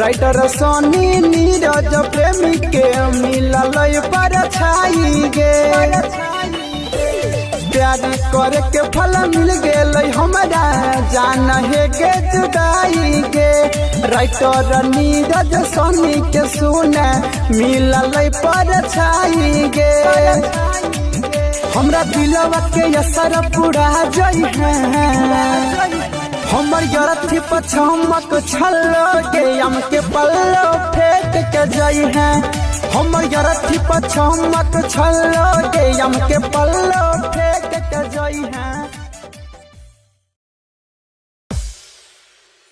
Writer सोनी नीरज प्रेमी के मिलल पर छाई गे प्यार करे के फल मिल गेल हमरा जान है के जुदाई गे राइटर नीरज सोनी के सुने मिलल पर छाई गे हमरा दिलवा के असर पूरा जई है हमर गरथी पछमक छल्लो के हम के पल्लो फेंक के जई है हमर गरथी पछमक छल्लो के हम के पल्लो फेंक के जई है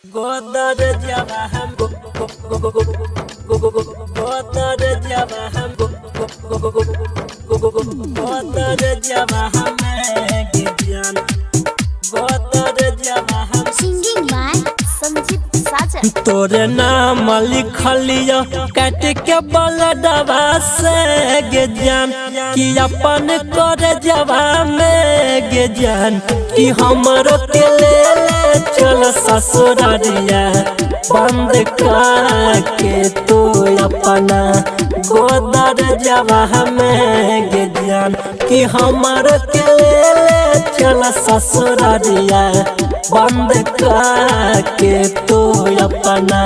गोदर जवा हम गोदर जवा हम गोदर जवा हम गियान गोदर जवा हम सिंगिंग बाय संजीत साजन तोरे नाम लिखलियो काट के बलडवा से गे जान कि अपन करे जवा में गे जान कि हमरो के ले चल ससुरारिया बंद करके तू अपना गोदर जवा में गे जान कि हमरो के ले चल ससुरारिया बंद करके तू अपना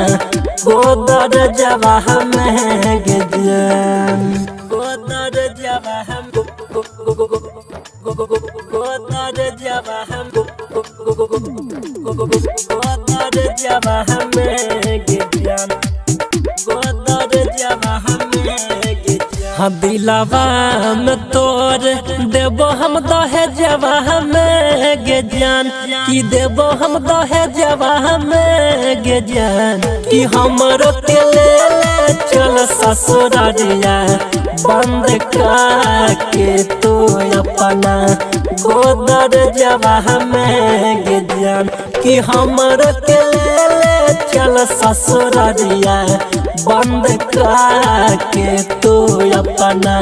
गोदर जवा में गे जान गोदर जवा हम गोदर जवा हम गोदर जवा में गे जान गोदर जवा में गे जान दिलवा में तोर देबो हम दहेजवा में गे जान कि देबो हम दहेजवा में गे जान कि हमरो के ले चल ससुरारिया बंद करके तू अपना गोदर जवा में गे जान कि हमरो के ले चल ससुरारिया बंद करके तू अपना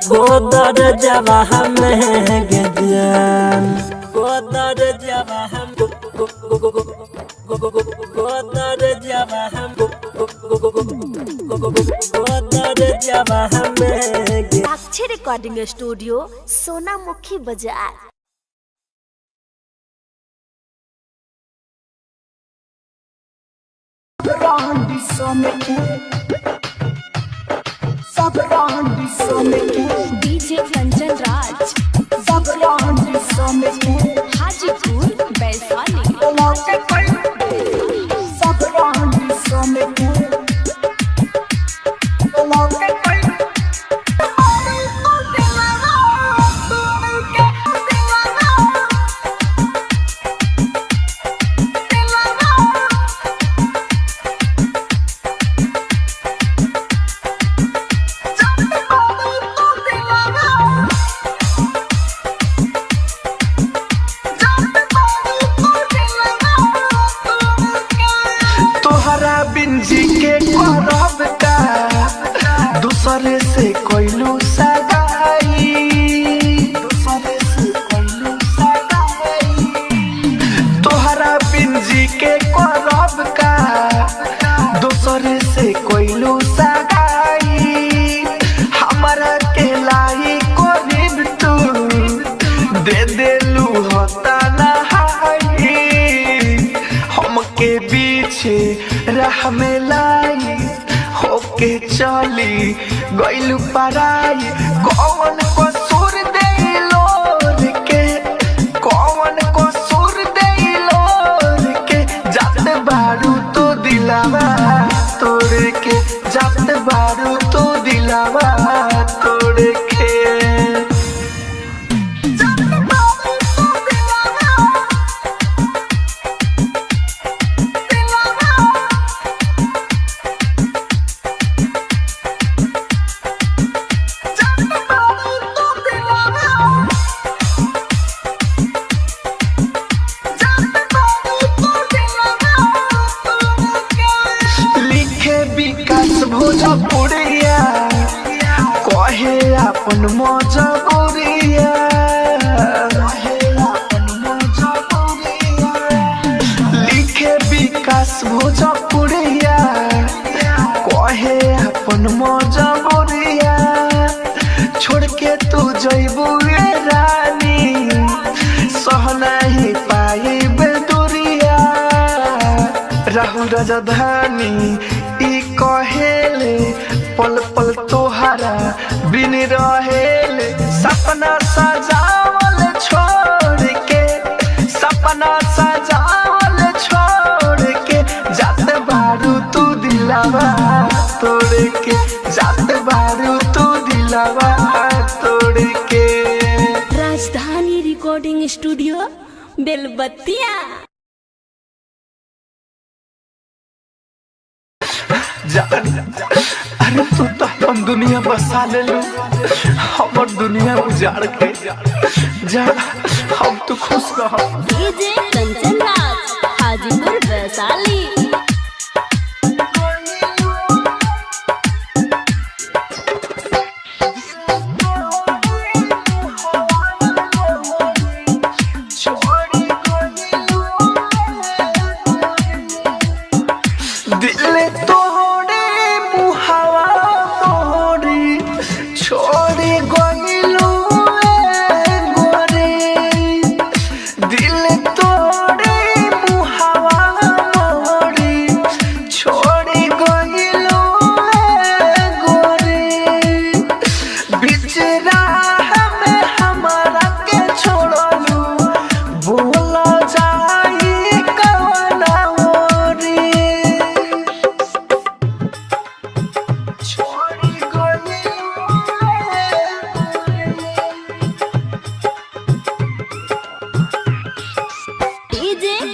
गोदर जवा में गे जान गोदर जवा हम गोदर जवा हम गोदर जवा में गे अक्षय रिकॉर्डिंग स्टूडियो सोनामुखी बाजार डीजे कंचन राज हाजीपुर वैशाली बिंजी के करब का दूसरे से कोइलू सगाई दूसरे से कोइलू सगाई तोहरा बिंजी के करब का दूसरे से कोइलू सगाई हमरा के लाई कोरिब तू दे देलू होता नहाई हमके पीछे राह में लाई होके चली गइलू पराई कौन कसूर देलो के कौन कसूर देलो के जात बारू तो दिलावा तोड़ के जात बारू तो दिलावा तोड़ के भोजपुरिया कहे अपन मजबूरिया लिखे विकास भोजपुरिया राजधानी ई कहेले पल पल तोहरा बिन रहेले सपना सजावल छोड़ के सपना सजावल छोड़ के जात बारू तू दिलावा तोड़ के जात बारू तू दिलावा तोड़ के। राजधानी रिकॉर्डिंग स्टूडियो बेलबत्तिया। अरे तू तो हम दुनिया बसा ले लू हमर दुनिया उजाड़ के जा हम तो खुश रह। डीजे कंचन राज हाजीपुर वैशाली।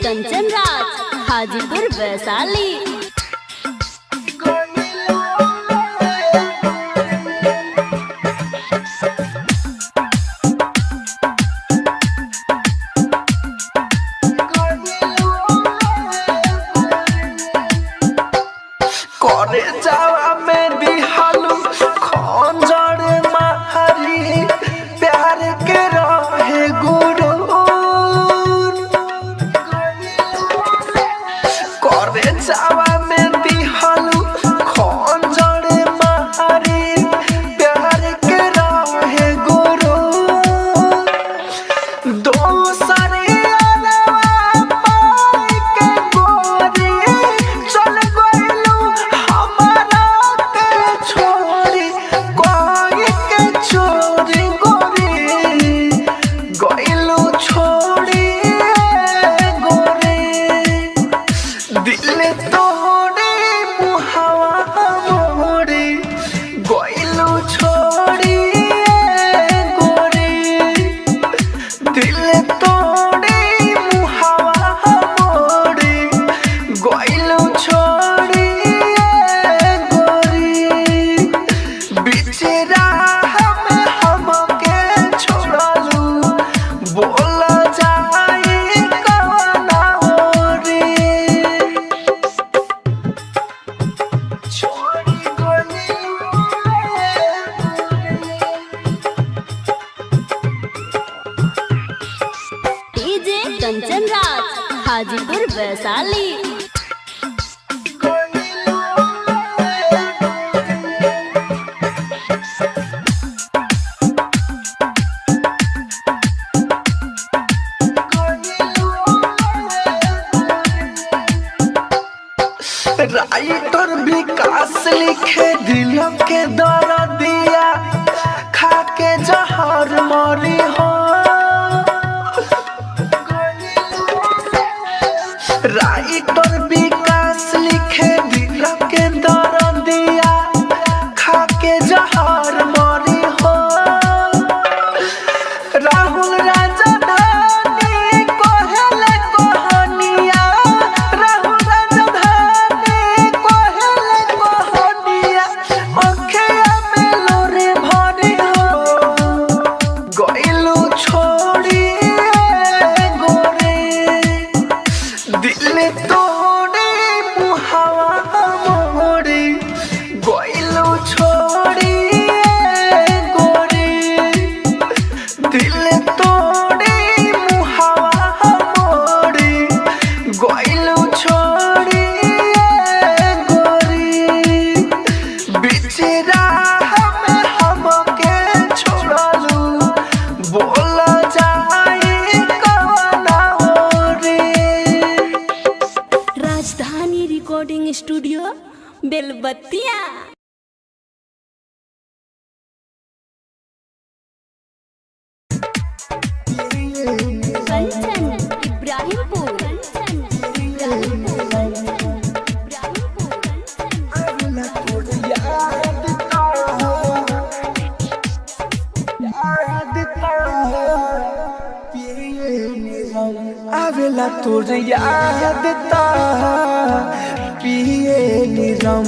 कंचन राज हाजीपुर वैशाली। करे जावा में दिहालू खंजर मारी प्यार के रहे गुरु करे जावा में दिहालू खंजर मारी प्यार के रहे गुरु दोसरे कंचन राज हाजीपुर वैशाली। राइटर विकास लिखे दिल के दर्दिया खा के जहर मरी हो राइटर विकास लिखे दिल के दर्दिया खा के जहर मरी हो राहुल राजधानी कहले कहानिया राहुल राजधानी कहले कहानिया अखिया में लोरे भरी हो गई बत्तियाँ। कंचन इब्राहिमपुर, कंचन इब्राहिमपुर, आवेला तोर याद ता पिए निरम,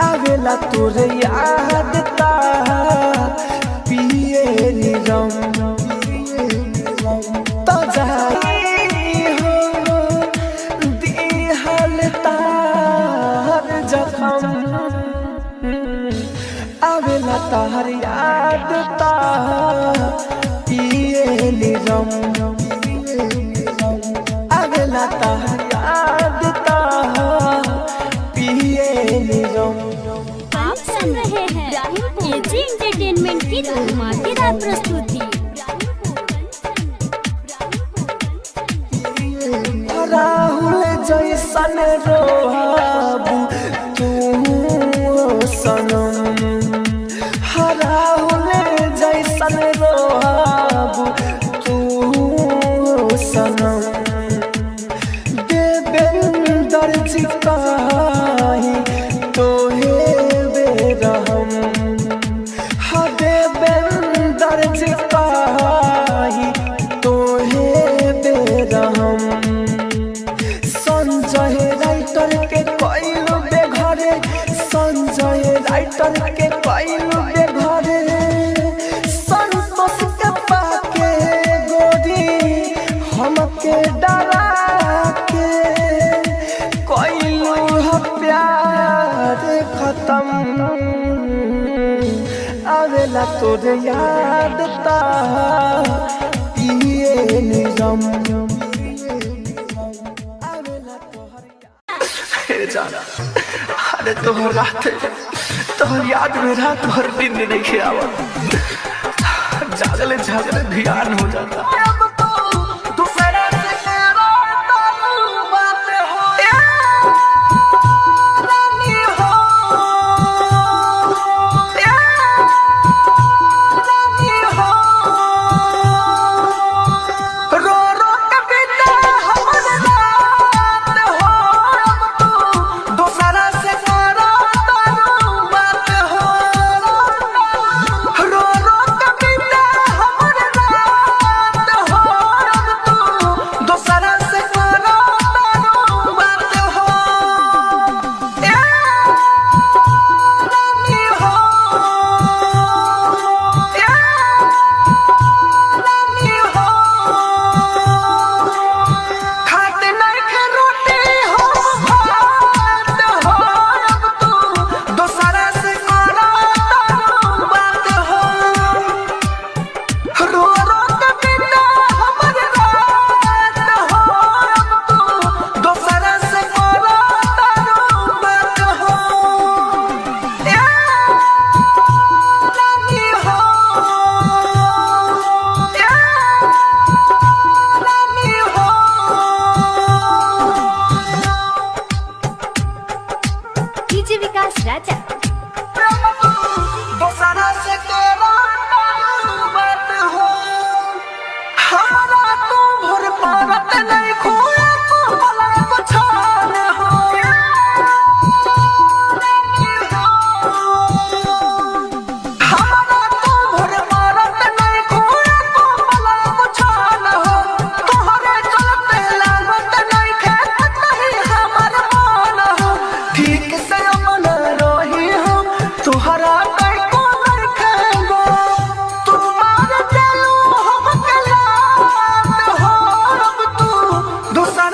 आवेला तोर याद ता पिए निरम, तो जाई हो दिहल तार जखम, आवेला तार याद ता पिए निरम, आवेला तार याद ता पिए निरम। आप सुन रहे हैं एजी एंटरटेनमेंट की धमाकेदार प्रस्तुति। राहुल जैसन रोहाबू तू सनम, राहुल जैसन रोहाबू तू सनम, देवेंदर जी काही तोहे बेरहम, हा देवेंदर जी काही तोहे बेरहम, संजय राइटर के कइलू बेघरे, संजय राइटर के कइलू बेघरे, संतोष के पाके गोरी हमके डरा के कइलू ह प्यार खत्म, आवेला तोर याद ता पिए निरम, जाना अरे तोहर रात तोहर याद में रात भर दिन नहीं खियावा, जागले जागले ध्यान हो जाता। दोसा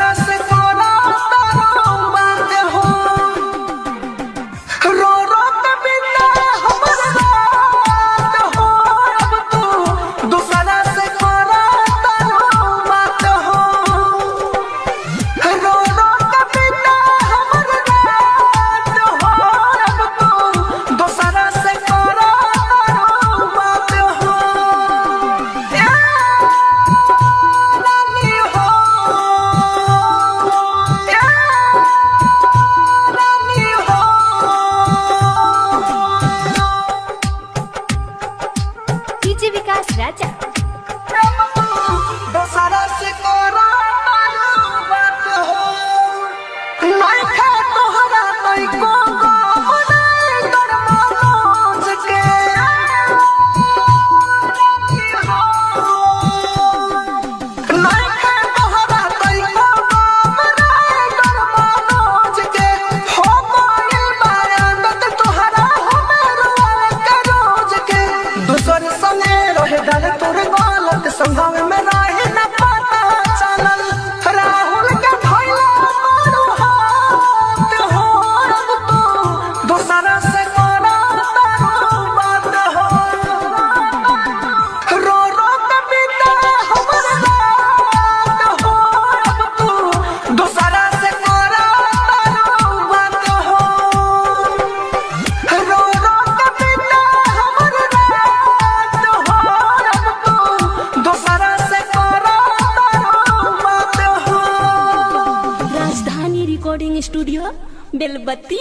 बेलबत्ती।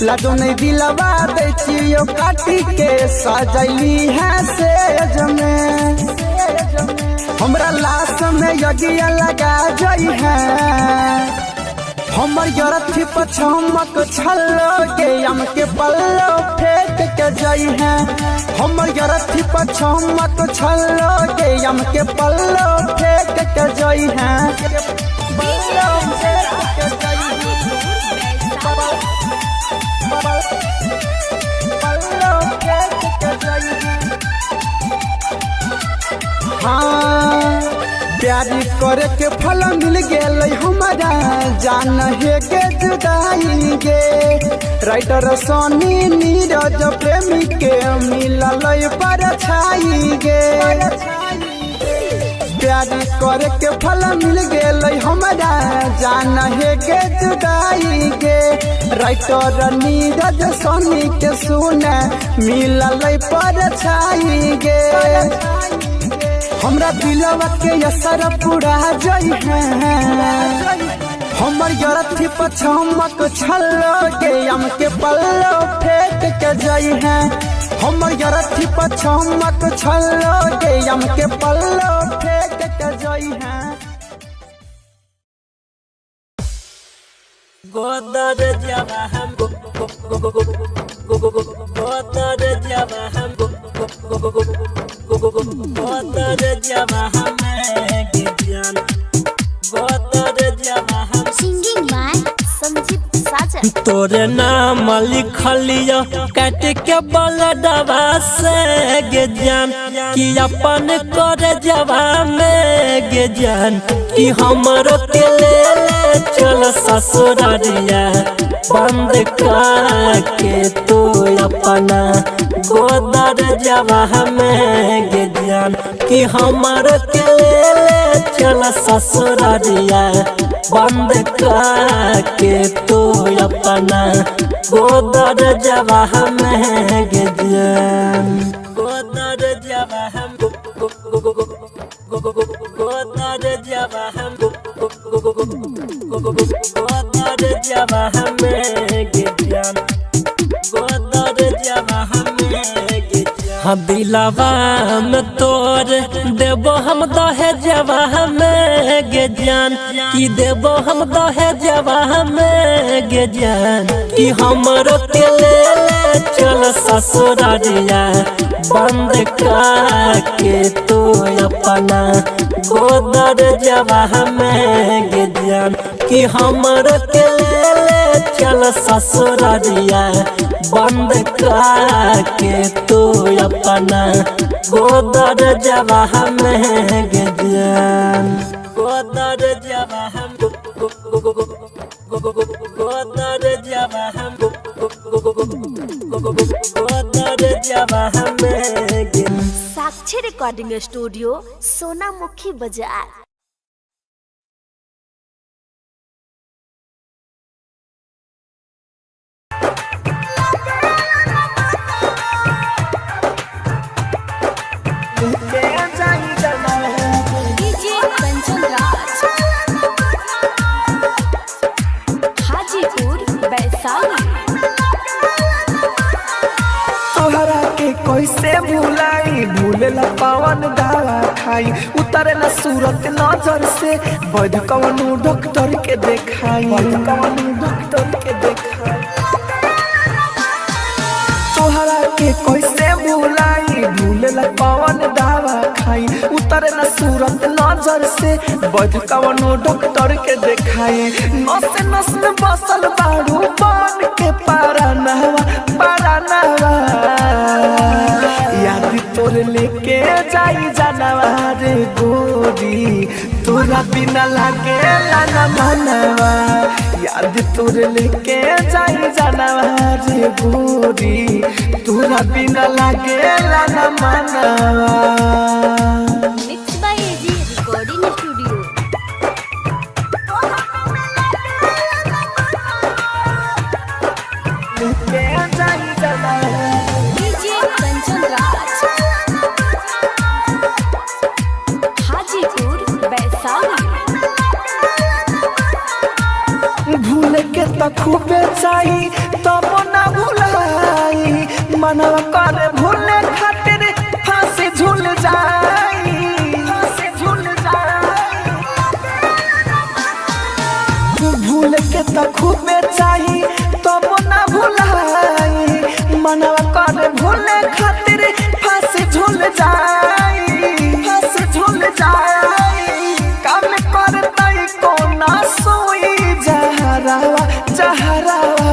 लाजो नहीं दिलवा दे चियो काटी के सजली है सेज में हमरा लाश में यज्ञ लगा जई है हमर यरथी पछमक छल्लो के यम के पल्लो फेंक के जई है हमर यरथी पछमक छल्लो के यम के पल्लो फेंक के जई है पल्लो फेंक के जई हाँ प्यारी करे के फल मिल गए हमारा जान है के जुदाई गे राइटर सोनी नीरज प्रेमी के मिलल पर छाई गे प्यारी करे के फल मिल गए हमारा जान है के जुदाई गे राइटर नीरज सोनी के सुने मिलल पर छाई गे हमरा दिलवा के असर पूरा जई है हमर यरथी पछमक छल्लो के यम के पल्लो फेंक के जई है हमर यरथी पछमक छल्लो के यम के पल्लो फेंक के जई है गोदर जवा हम गोदर जवा हम गोदर जवा हम ज्ञान गोदर जवा हम सिंगिंग बाय संजीव साजन। तोरे नाम लिखलियो काट के बलडवा से गे जान कि अपन करे जवा में गे जान कि हमरो के ले चल ससुरारिया बंद करके तू अपना गोदर जवा में गे जान कि हमरो के ले चल ससुरारिया बंद करके तू अपना गोदर जवा में गे जान गोदर जवा हम गोदर जवा हम गोदर जवा में गे जान गोदर जवा में गे जान दिलवा में तोर देबो हम दहेजवा में गे जान कि देबो हम दहेजवा में गे जान कि हमरो के ले चल ससुरारिया बंद करके तू अपना गोदर जवा में गे जान कि हमरो के ले चल ससुरारिया बंद करके तू अपना गोदर जवा में गे जान गोदर जवा हम गोदर जवा हम गोदर जवा में गे साक्षी रिकॉर्डिंग स्टूडियो सोनामुखी बाजार। डीजे कंचन राज हाजीपुर वैशाली। तोहरा के कैसे भुलाई भूलेला पवन दवा खाई उतरेला सूरत नजर से वैध कवनो डॉक्टर के देखाई तोहरा के कैसे भुलाई भूलेला पवन दवा खाई उतरेला सूरत नजर से वैध कवनो डॉक्टर के देखाई नस नस में बसल बारू बन के पारा नहवा याद तोर लेके जाई जानवा रे गोरी तोरा बिना लागे ना मनवा याद तोर लेके जाई जानवा रे गोरी तोरा बिना लागे ना मनवा। Mix by AG recording studio. DJ Kanchan Raj खूबे चाही तब ना भुलाई मनवा करे भूले खातिर फांसी झूल जाई फांसी झूल जाई भूल के तो खूबे चाही तब ना भुलाई मनवा करे भूले खातिर फांसी झूल जाई फांसी झूल जाई काम करतई कोना सोई जहरावा जहरावा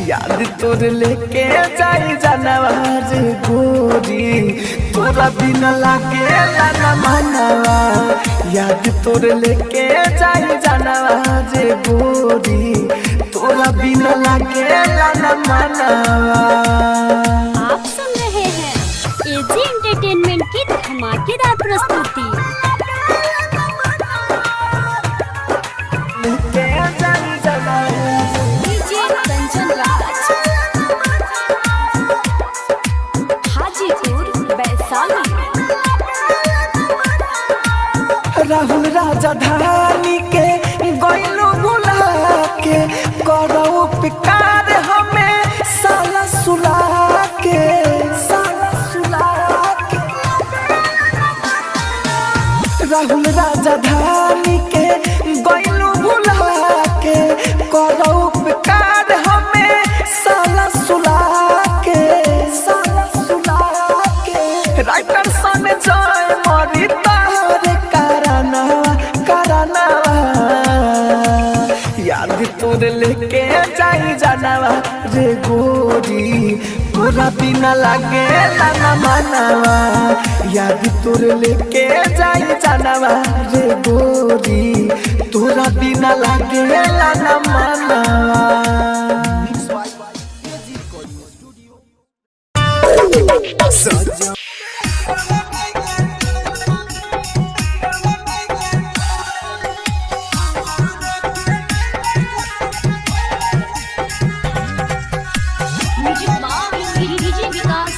याद तोर लेके जाई जानवा रे गोरी तोरा बिना लागे ना मनवा याद तोर लेके जाई जानवा रे गोरी तोरा बिना लागे ना मनवा। आप सुन रहे हैं एजी एंटरटेनमेंट की धमाकेदार प्रस्तुति। डीजे कंचन राज हाजीपुर वैशाली। राहुल राजधानी के गइलो भुला के करो उपकार हमें साला सुला के साला सुला के राहुल राजधानी के गइलो भुला के करो उपकार हमें साला सुला के साला सुला के राइटर सन जय मरी तारे कराना कराना याद तोर लेके जाई जानवा रे गोरी तोरा बिना लागे ना मनवा याद तोर लेके जाई जानवा रे गोरी तोरा बिना लागे ना मनवा। DJ Vikas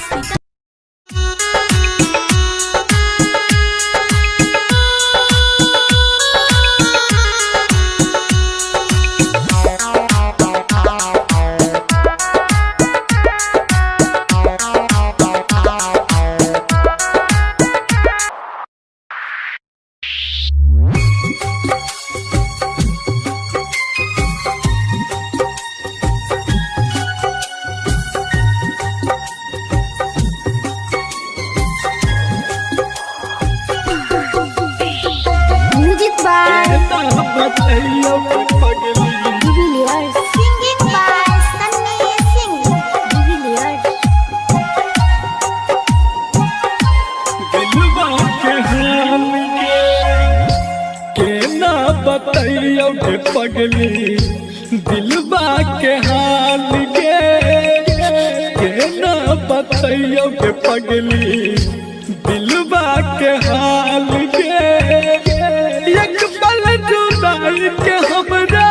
music by de Villiers singing by Sunny Singh Devilliers. केना बतैयो के पगली दिलबा के हाल गे केना बतैयो के पगली दिलबा के हाल गे एक पल जुदाई के हमरा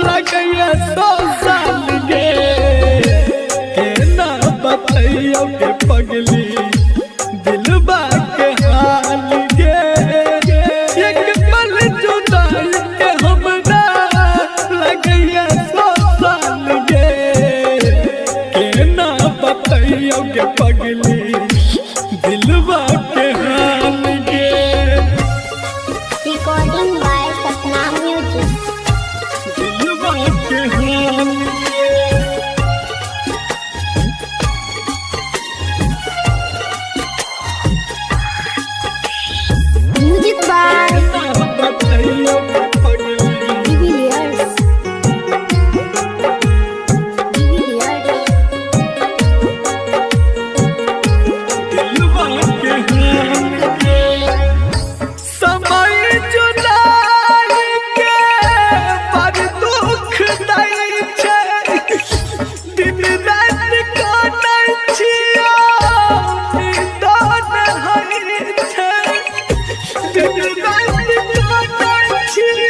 लगैया 100 साल गे केना बतैयो के पगली दिलबा के हाल गे एक पल जुदाई के हमरा लगैया 100 साल गे केना बतैयो के पगली दिलबा के हाल गे। Recording by Sapna music. दिलबा के हाल गे म्यूजिक बाय बतैयो के पगली डिविलियर्स डिविलियर्स। दिलबा के हाल गे समय जुदाई के बड़ दुख दै छै दिन रात काटै छियो निदान होइ छै दिन रात काटै छियो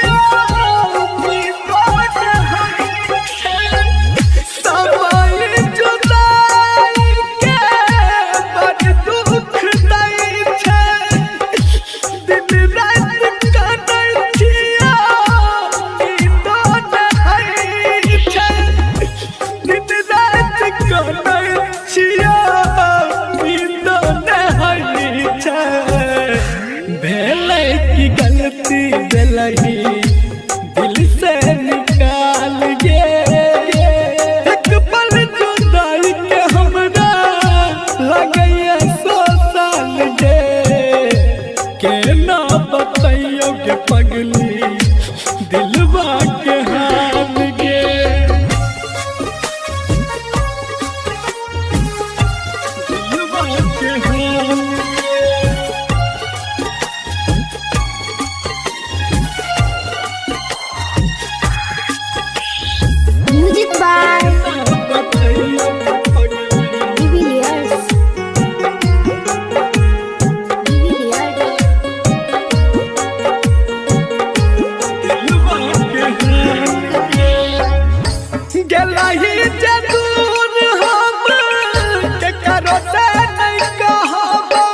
के ना बताइयो के पगली दिलवा के हाल गे दिलवा के हाल म्यूजिक बाय बताइयो के पगली डिविलियर्स गलही जदूर हम के करो से नहीं कहबो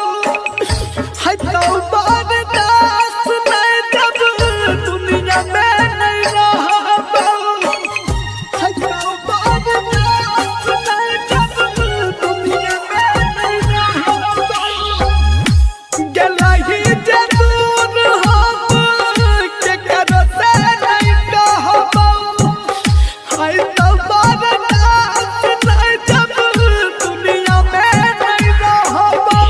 है तो बर्दाश्त नहीं जब दुनिया में नहीं रहबो है तो बर्दाश्त नहीं जब दुनिया में नहीं रहबो गलही जदूर हम के करो से नहीं कहबो हाय तो बर्दाश्त नहीं जब दुनिया में नहीं रहबो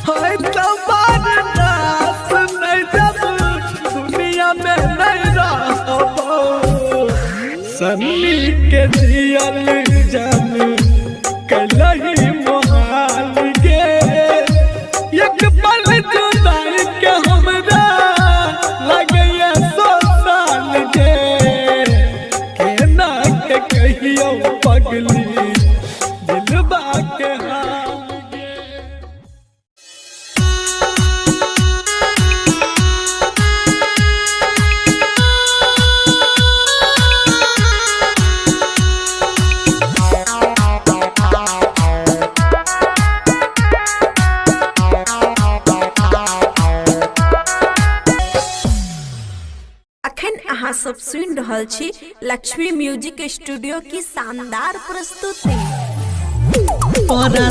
हाय तो बर्दाश्त नहीं जब दुनिया में नहीं रहबो सन्नी के जियल जान कलही मोहाल गे एक पल जुदाई के हमरा लगैया 100 साल गे केना के कहियो पगली दिलवा के हाल गे अखन अहाँ सब सुनि रहल छी लक्ष्मी म्यूजिक स्टूडियो की शानदार प्रस्तुति। तोरा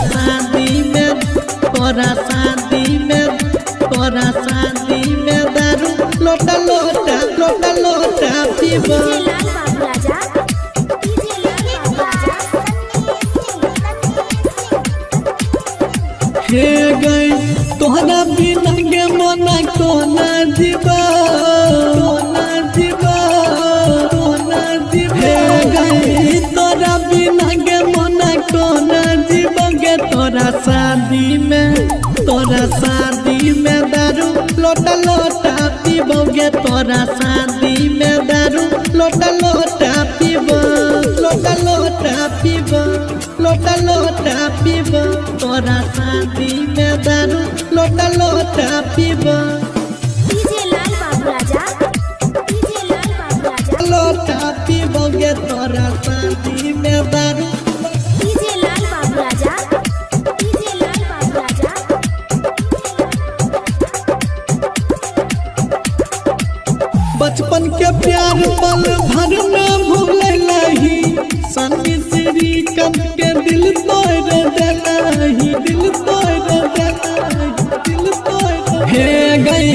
शादी में दारू लोटा लोटा लोटा लोटा पीबो लाल बाबू राजा लाल बाबू राजा हे गई तोहरा बिना के मना कोना जीवा हे गई तोरा बिना के मना कोना जीवा गे तोरा शादी में दारू लोटा लोटा पीबोगे तोरा शादी में दारू लोटा लोटा पीबो लोटा लोटा पीबो लोटा लोटा पीबो तोरा शादी में दारू लोटा लोटा पीबो डीजे लाल बाबू राजा लोटा पीबोगे तोरा शादी में दारू डीजे लाल बाबू राजा बचपन के प्यार पल भर न भूलही सन्नी श्रीकांत के दिल तोड़ देलही हे गई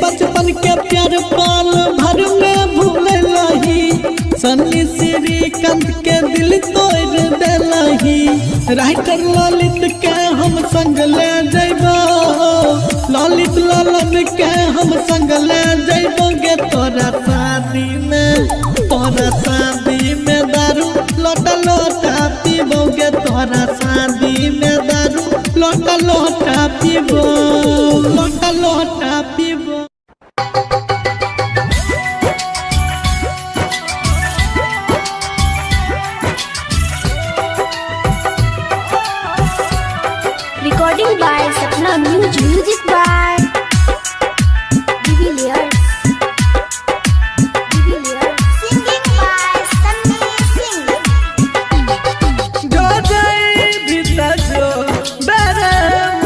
बचपन के प्यार पल भर न भूलही सन्नी श्रीकांत के दिल तोड़ देलही राइटर ललित के हम संग ले जइबो ललित लालन के हम संग ले जइबो गे तोरा शादी में दारू लोटा लोटा पीबोगे तोरा शादी में दारू लोटा लोटा पीबो लोटा लोटा पीबो recording by Sapna music by de Villiers singing by Sunny Singh जो जाए भीतर जो बरम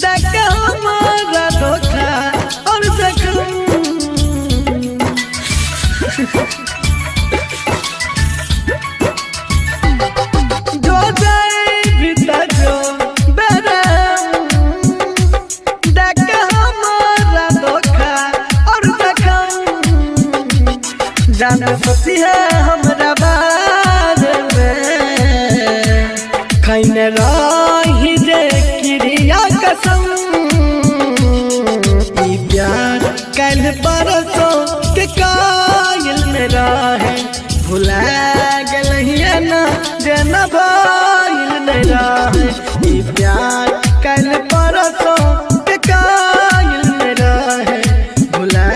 देख हमारा धोखा और जख्म जो जाए भीतर जो बरम देख हमारा धोखा और जख्म जान सोची है हमरा बारे में खैने रही जे क्रिया कसम भुला गलहिया ना जेना भइल नहीं रहे ई प्यार कल परसों के कायल नहीं रहे भुला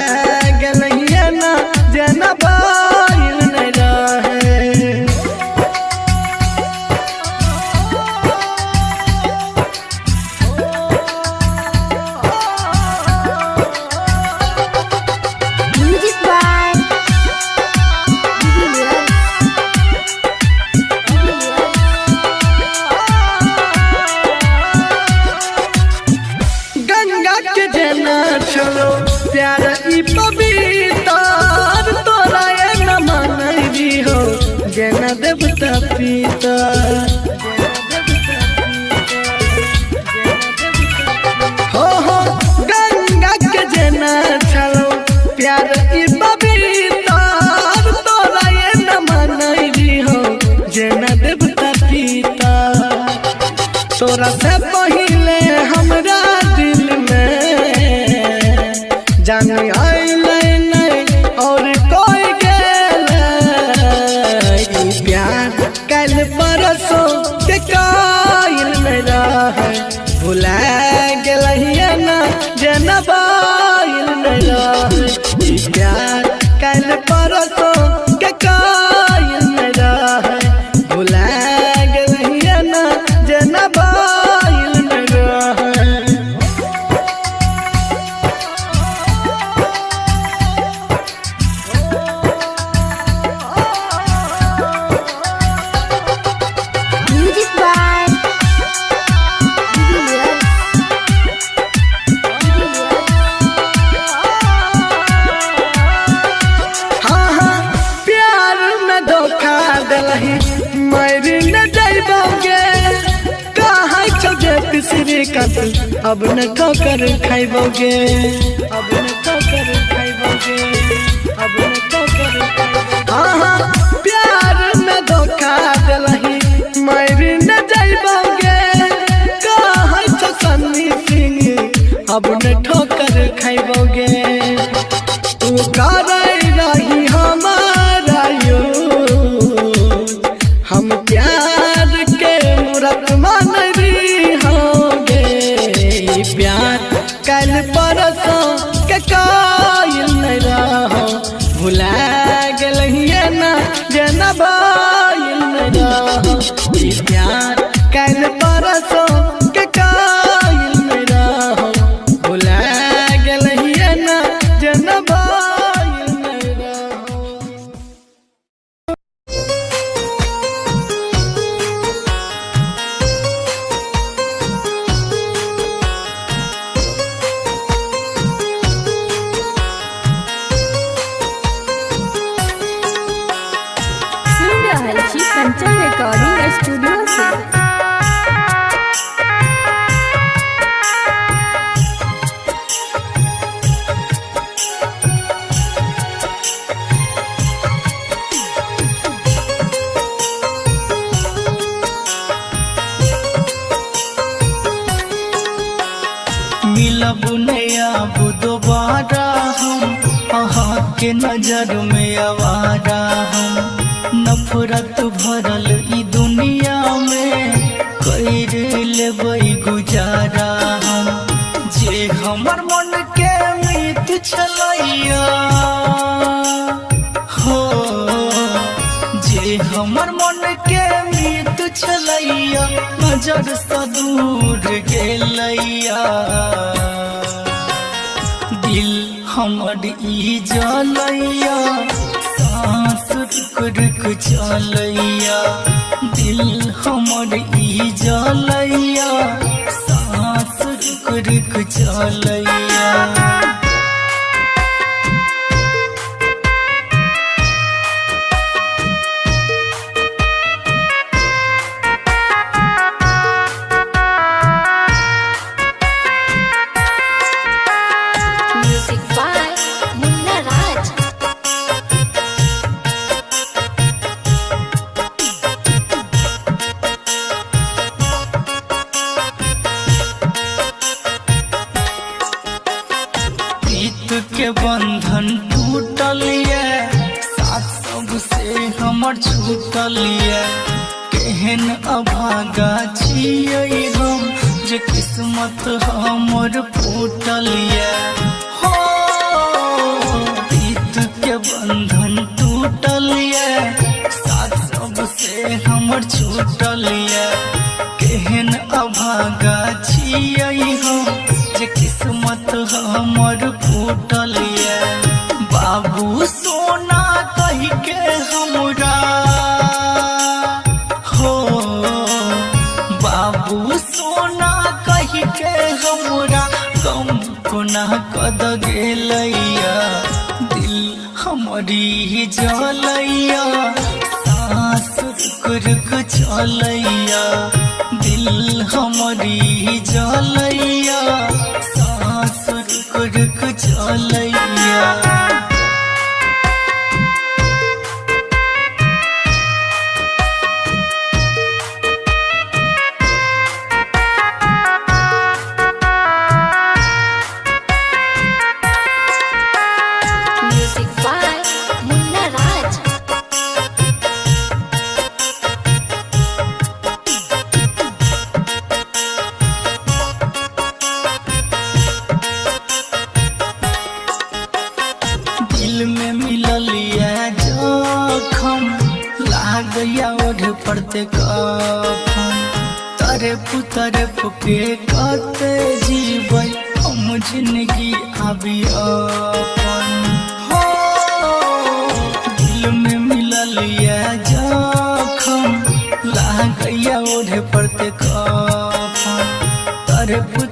गलहिया ना जेना भइल नहीं रहे म्यूजिक बाय गंगा के जना चलो प्यार ई पवित्र तोरा ये न मानई हो जना देवता पिता हो गंगा के जना चलो प्यार ई पवित्र तोरा ये न मानई हो जना देवता पिता तोरा से पहिले हमरा दिल में जान आइले नहीं और कोई गेले ई प्यार कल परसों के कायल नहीं रहे भुला गलहिया ना जेना बाइल नहीं रहे ई प्यार कल परसों के कायल नहीं रहे भुला गलहिया ना जेना बाइल नहीं रहे म्यूजिक बाय हाँ हाँ प्यार में धोखा दलही मरी न जाइबोगे कहाँ चौजे पिसरी कत अब न ठोकर खाइबोगे अब न ठोकर खाइबोगे अब न ठोकर हाँ हाँ प्यार में धोखा दलही मरी न जाइबोगे कहाँ सन्नी सिंह अब न ठोकर खाइबोगे तू करे रही हमारा यूज हम प्यार के मूरत मान रही होंगे ई प्यार कल परसों के कायल नहीं रहो भुला गलहिया ना जना बाइल नहीं रहो ई प्यार कल परसों के कायल नहीं रहो भुला गलहिया ना जना बाइल नहीं रहो सुन रहल छी कंचन रिकॉर्डिंग स्टूडियो से मिलब नया वो दोबारा हम अहाँ के नजर में आवारा हम नफरत भरल ई दुनिया में कर लेबै गुजारा हम जे हमर मन के मीत छलैया हो जे हमर मन के मीत छलैया नजर से दूर गेलैया दिल हमर ई जलैया सांस रुक रुक चलैया दिल हमर ई जलैया सांस रुक रुक चलैया म्यूजिक बाय मुन्ना राज। टूटलिए केहन अभागा छियै हम जे किस्मत हमर फूटलिए हो प्रीत के बंधन टूटलिए साथ सबसे हमर छूटलिए केहन अभागा छियै हम जे किस्मत हमर फूटलिए बाबू सोना कहि के हमरा हो बाबू सोना कहि के हमरा गम कोना कद गेलैया दिल हमरी जलैया सांस रुक रुक चलैया दिल हमरी जलैया सांस रुक रुक चलैया म्यूजिक बाय मुन्ना राज। दिल में मिललिया जखम लागया ओढ़ पड़ते कफन तरफ के कते जीवै हम जिंदगी आबी अपन हो दिल में मिललिया जखम लागया ओढ़ पड़ते कफन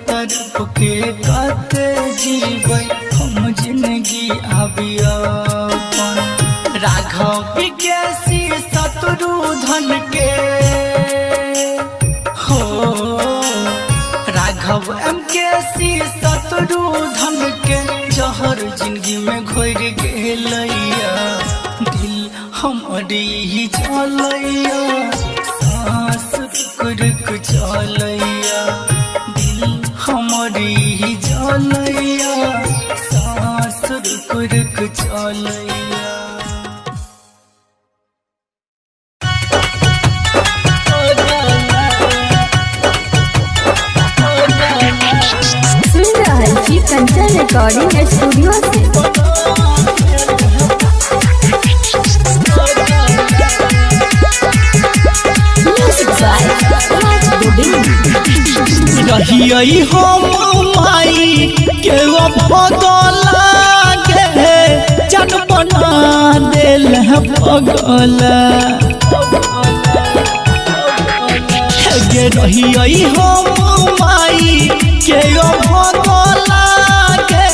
तरफ के कते जीवै हम जिंदगी आबी अपन राघव विज्ञासी शत्रुधन के हो राघव MKC शत्रुधन के जहर जिंदगी में घोर गेलैया दिल हमरी जलैया सांस रुक रुक चलैया दिल हमरी जलैया सांस रुक रुक चलैया सुन रहल छी कंचन रिकॉर्डिंग स्टूडियो से। Music by Raj Govind. रहियै हम माई के भगला गे जन बना देल पगला गे रहियै हम माई के भगला गे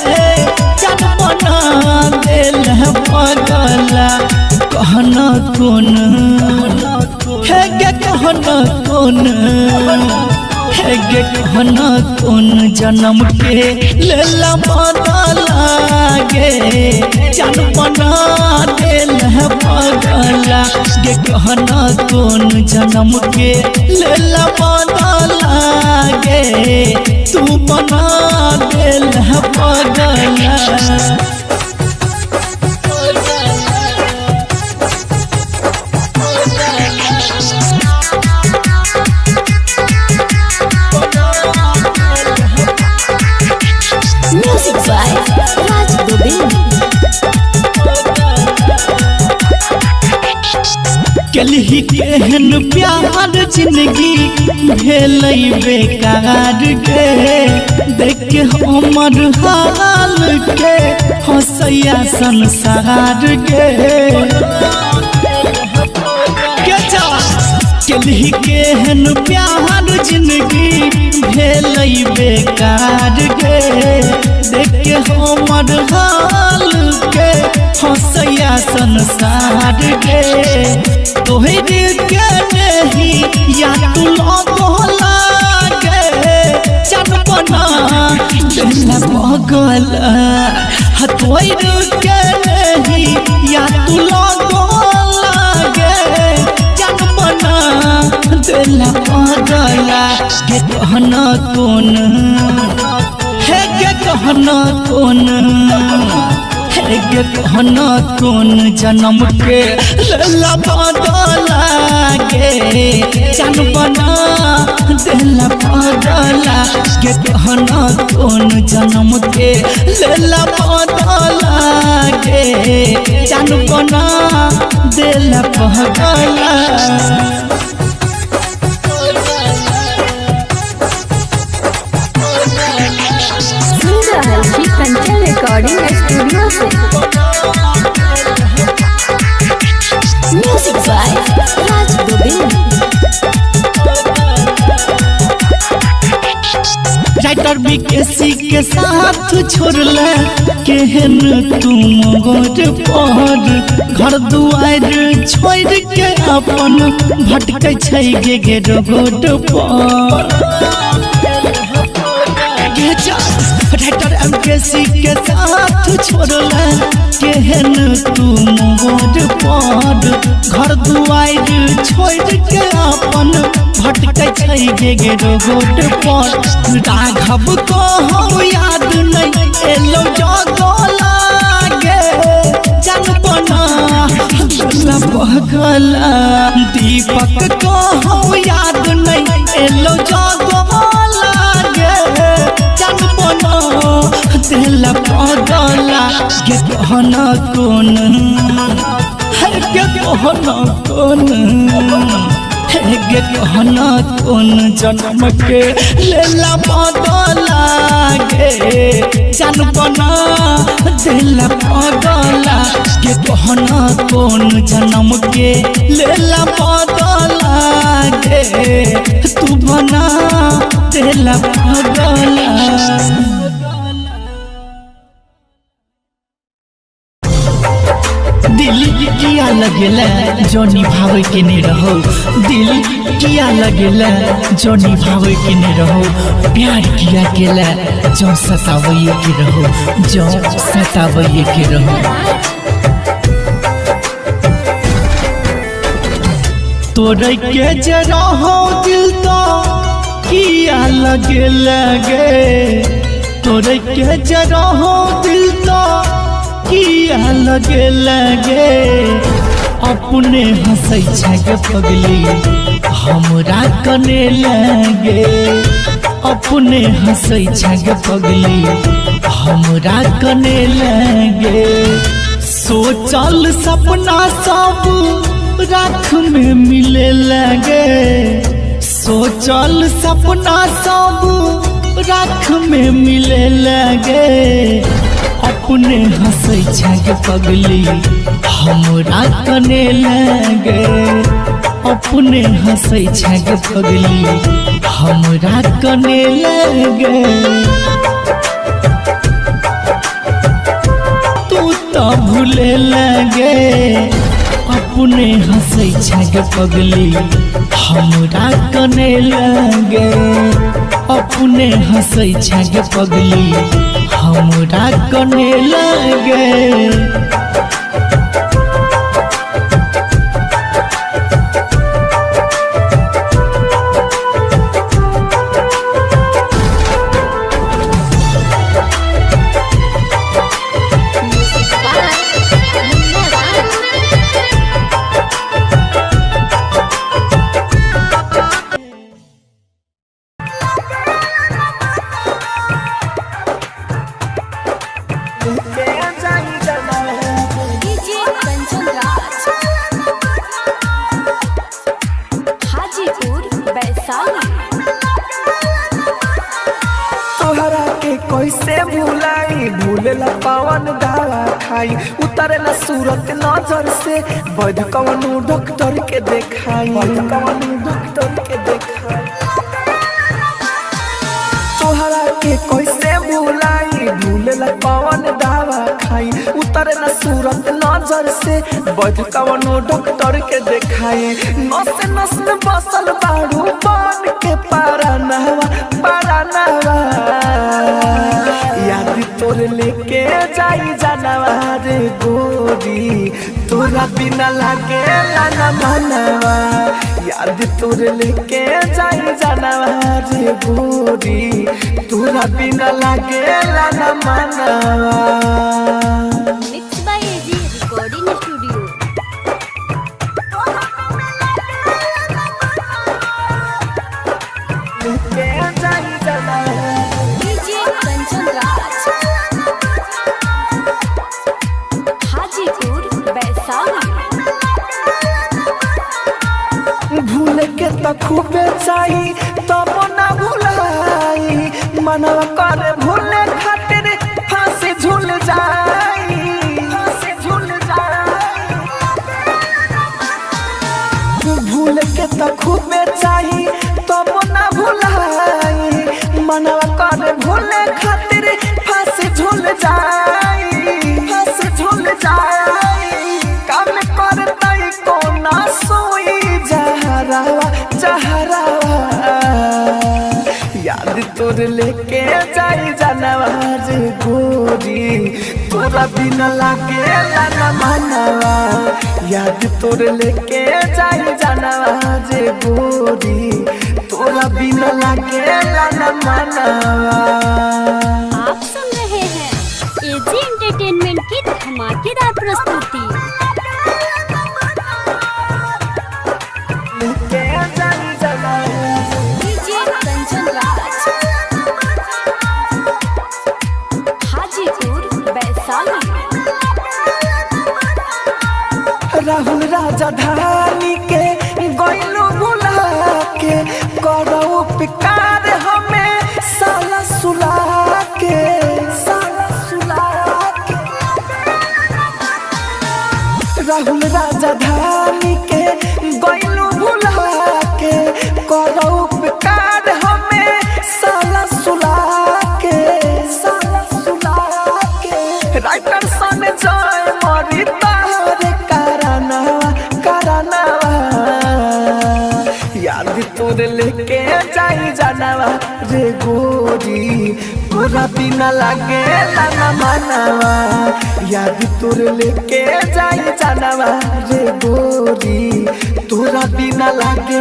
जन बना देल पगला कहना कौन है गे कहना कौन है गे कहना कौन जन्म के लेला बदला गे जन बना देल पगला गे कहना कौन जन्म के लेला बदला गे तू बना देल पगला म्यूजिक बाय राज गोविंद। कलही केहन प्यार जिंदगी भेलै बेकार गे देख के हमर हाल के हंसैया संसार गे कलही केहन प्यार जिंदगी भेलै बेकार गे देख के हमर हाल के हंसैया संसार गे तोहरे के नहीं या तू लगला गे जन बना देला पगला तोहरे के नहीं या तू लगला गे जन बना देला पगला गे कहना कौन है गे कहना कौन है गे कहना कौन जन्म के लला बदला गे जान बना दिला बदला गे कहना कौन जन्म के लला बदला गे जान बना दिला बदला कंचन रिकॉर्डिंग स्टूडियो से music by Raj Govind. Writer BKC के साथ छोड़ला केहन तुम गोर पर घर दुआर छोड़ के अपन भटकै छै गे रोड पर राइटर एमकेसी के साथ छोड़ला केहन तुम गोर पर घर दुआर छोड़ के अपन भटकै छै गे रोड पर राघव को हम याद नहीं एलो जगला गे जान बना बगला दीपक को हम याद नहीं एलो जगला गे जान बना दिला पगला गे कहना कौन है गे कहना कौन गे कहना कौन जन्म के लेला बदला गे जान बना दिला पगला गे कहना कौन जन्म के लेला बदला गे तू बना दिला पगला। दिल किया लगेला जो निभावे के नहीं रहो दिल किया लगेला जो निभावे के नहीं रहो प्यार किया केला जो सतावे के रहो जो सतावे के रहो तोरे के जरा हो दिल तो किया लगेला गे तोरे के जरा हो दिल तो किया लगे अपने हंसै छै पगली हमरा कने लगे अपने हंसै छै पगली हमरा कने लगे सोचल सपना सब राख में मिले लगे सोचल सपना सब राख में मिले लगे अपने हंसै छै पगली हमरा कने लगे अपने हंसै छै पगली हमरा कने लगे तू तो भूले लगे अपने हंसै छै पगली हमरा कने लगे अपने हंसै छै पगली हमरा कने लगे भूलेला पवन दावा खाई उतरेला सूरत नजर से बद कवनो डॉक्टर के देखाई तोहरा के कैसे भुलाई भूलेला पवन दावा खाई उतरेला सूरत नजर से बद कवनो डॉक्टर के देखाई नस नस में बसल बाड़ू बन के पारा नहवा याद तोर लेके जाई जानवा रे गोरी तोरा बिना लागे ना मनवा याद तोर लेके जाई जानवा रे गोरी तोरा बिना लागे ना मनवा। मनवा करे भूले खातिर फांसी झूल जाई भूल के तो खूबे चाही तब ना भुलाई मनवा करे भूले खातिर फांसी झूल जाई काम करतई कोना सोई जहरावा याद तोर लेके जाई जानवा रे गोरी तोरा बिना लागे ना मनवा याद तोर लेके जाई जानवा रे गोरी तोरा बिना लागे ना मनवा। आप सुन रहे हैं एजी एंटरटेनमेंट की धमाकेदार प्रस्तुति। लेके जाई जानवा डीजे कंचन राज हाजीपुर वैशाली। राहुल राजधानी के गइलो भुला के करो उपकार हमें साला सुला के राहुल राजधानी के गइलो भुला के करो उपकार हमें साला सुला के राइटर सन जय मरी तारे करनावा याद तोर लेके जाई जानवा रे गोरी तोरा बिना लागे ना मनवा याद तोर लेके जाई जानवा रे गोरी तोरा बिना लागे